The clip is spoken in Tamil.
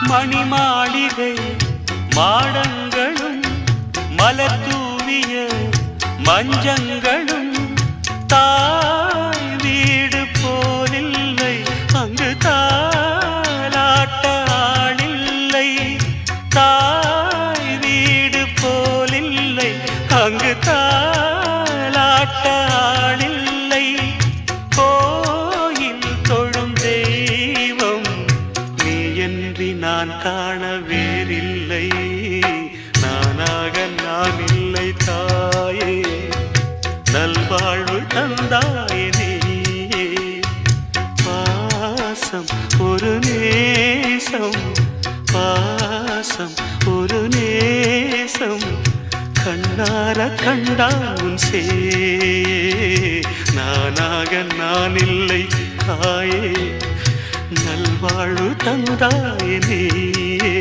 மணிமாளிகை மாடங்களும் மலர் தூவிய மஞ்சங்களும் தாய் வீடு போலில்லை அங்கு தாலாட்ட ஆளில்லை தாய் வீடு போலில்லை அங்கு தாலாட்ட ஆளில்லை கோயில் தொழும் தெய்வம் நீ என்று நான் காண வேறில்லை நானாக நான் இல்லை தாயே நல்வாழ்வு தந்தாயே நீயே பாசம் ஒரு நேசம் பாசம் ஒரு நேசம் கண்ணார கண்டான் சே நானாக நான் இல்லை தாயே நல்வாழ்வு தந்தாயே நீயே